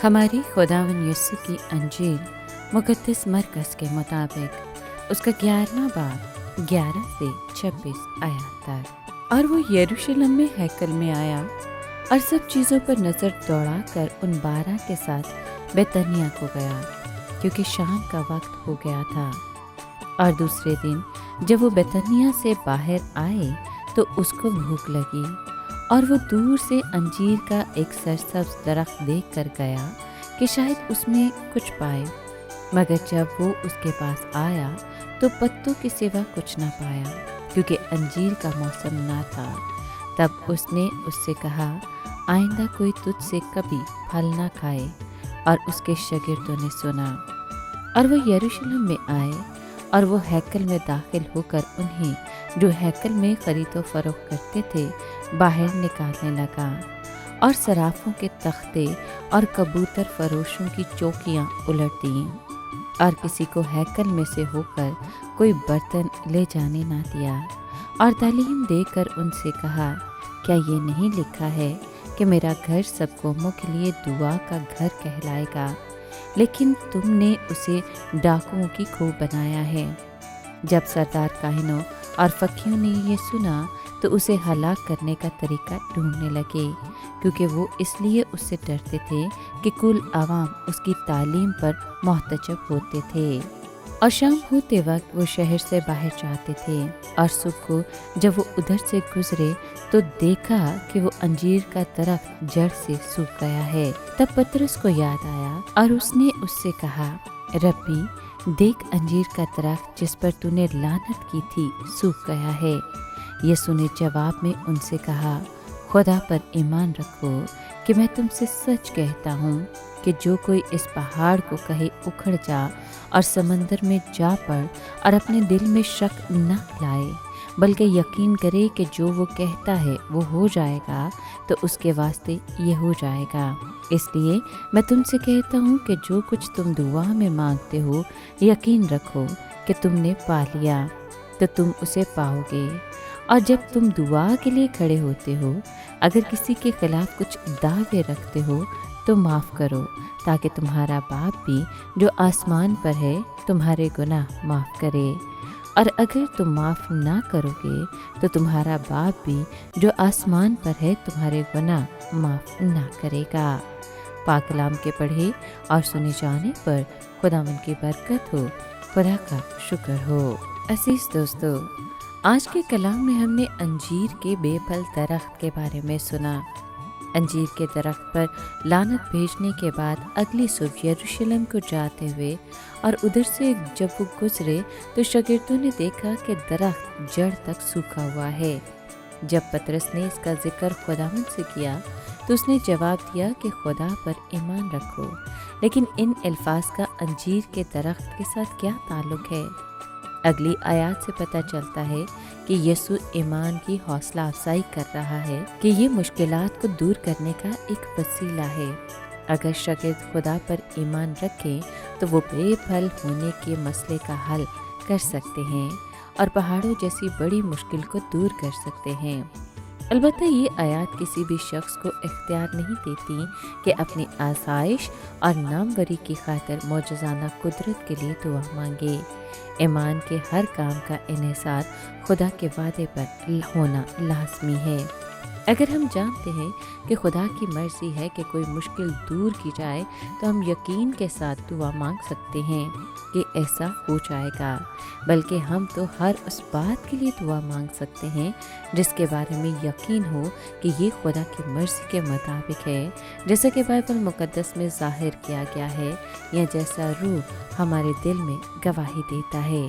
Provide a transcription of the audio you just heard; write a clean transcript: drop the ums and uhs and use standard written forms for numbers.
हमारी खुदावन यीशु की अंजील मुक़द्दस मरकज़ के मुताबिक उसका 11वां बाब 11 से 26 आयत तक। और वो यरूशलेम में हैकल में आया और सब चीज़ों पर नज़र दौड़ा कर उन 12 के साथ बैतनिय्याह को गया, क्योंकि शाम का वक्त हो गया था। और दूसरे दिन जब वो बैतनिय्याह से बाहर आए तो उसको भूख लगी, और वो दूर से अंजीर का एक सरसब्ज दरख्त देख कर गया कि शायद उसमें कुछ पाए। मगर जब वो उसके पास आया तो पत्तों के सिवा कुछ ना पाया, क्योंकि अंजीर का मौसम ना था। तब उसने उससे कहा, आइंदा कोई तुझसे कभी फल ना खाए। और उसके शागिर्दों ने सुना। और वो यरूशलेम में आए और वो हैकल में दाखिल होकर उन्हें जो हैकल में खरीदो फरोख्त करते थे बाहर निकालने लगा, और सराफों के तख्ते और कबूतर फरोशों की चौकियां उलट दी, और किसी को हैकल में से होकर कोई बर्तन ले जाने ना दिया। और तालीम देकर उनसे कहा, क्या ये नहीं लिखा है कि मेरा घर सब कौमों के लिए दुआ का घर कहलाएगा? लेकिन तुमने उसे डाकुओं की खोह बनाया है। जब सरदार काहिनों और फकीहों ने ये सुना तो उसे हलाक करने का तरीका ढूंढने लगे, क्योंकि वो इसलिए उससे डरते थे कि कुल आवाम उसकी तालीम पर मोहतजब होते थे। और शाम होते वक्त वो शहर से बाहर जाते थे, और सुबह को जब वो उधर से गुजरे तो देखा कि वो अंजीर का दरख्त जड़ से सूख गया है। तब पतरस को याद आया और उसने उससे कहा, रब्बी, देख, अंजीर का दरख्त जिस पर तूने लानत की थी सूख गया है। यीशु ने जवाब में उनसे कहा, खुदा पर ईमान रखो कि मैं तुमसे सच कहता हूँ कि जो कोई इस पहाड़ को कहे उखड़ जा और समंदर में जा पड़, और अपने दिल में शक न लाए, बल्कि यकीन करे कि जो वो कहता है वो हो जाएगा, तो उसके वास्ते ये हो जाएगा। इसलिए मैं तुमसे कहता हूँ कि जो कुछ तुम दुआ में मांगते हो, यकीन रखो कि तुमने पा लिया तो तुम उसे पाओगे। और जब तुम दुआ के लिए खड़े होते हो, अगर किसी के खिलाफ कुछ दावे रखते हो तो माफ़ करो, ताकि तुम्हारा बाप भी जो आसमान पर है तुम्हारे गुनाह माफ़ करे। और अगर तुम माफ़ ना करोगे तो तुम्हारा बाप भी जो आसमान पर है तुम्हारे गुनाह माफ़ ना करेगा। पाक कलाम के पढ़े और सुने जाने पर खुदावंद की बरकत हो, खुदा का शुक्र हो। अजीज दोस्तों, आज के कलाम में हमने अंजीर के बेफल दरख्त के बारे में सुना। अंजीर के दरख्त पर लानत भेजने के बाद अगली सुबह यरूशलेम को जाते हुए और उधर से जब वो गुजरे तो शागिर्दों ने देखा कि दरख्त जड़ तक सूखा हुआ है। जब पतरस ने इसका जिक्र खुदावंद से किया तो उसने जवाब दिया कि खुदा पर ईमान रखो। लेकिन इन अल्फाज का अंजीर के दरख्त के साथ क्या ताल्लुक है? अगली आयत से पता चलता है कि यीशु ईमान की हौसला अफजाई कर रहा है कि ये मुश्किलात को दूर करने का एक वसीला है। अगर शागिर्द खुदा पर ईमान रखें तो वो बेफल होने के मसले का हल कर सकते हैं और पहाड़ों जैसी बड़ी मुश्किल को दूर कर सकते हैं। अलबत्ता ये आयत किसी भी शख्स को इख्तियार नहीं देती कि अपनी आसाइश और नामवरी की खातिर मौजज़ाना कुदरत के लिए दुआ मांगे। ईमान के हर काम का इन्हिसार खुदा के वादे पर होना लाजमी है। अगर हम जानते हैं कि खुदा की मर्ज़ी है कि कोई मुश्किल दूर की जाए तो हम यकीन के साथ दुआ मांग सकते हैं कि ऐसा हो जाएगा। बल्कि हम तो हर उस बात के लिए दुआ मांग सकते हैं जिसके बारे में यकीन हो कि ये खुदा की मर्ज़ी के मुताबिक है, जैसा कि बाइबल मुक़द्दस में ज़ाहिर किया गया है या जैसा रूह हमारे दिल में गवाही देता है।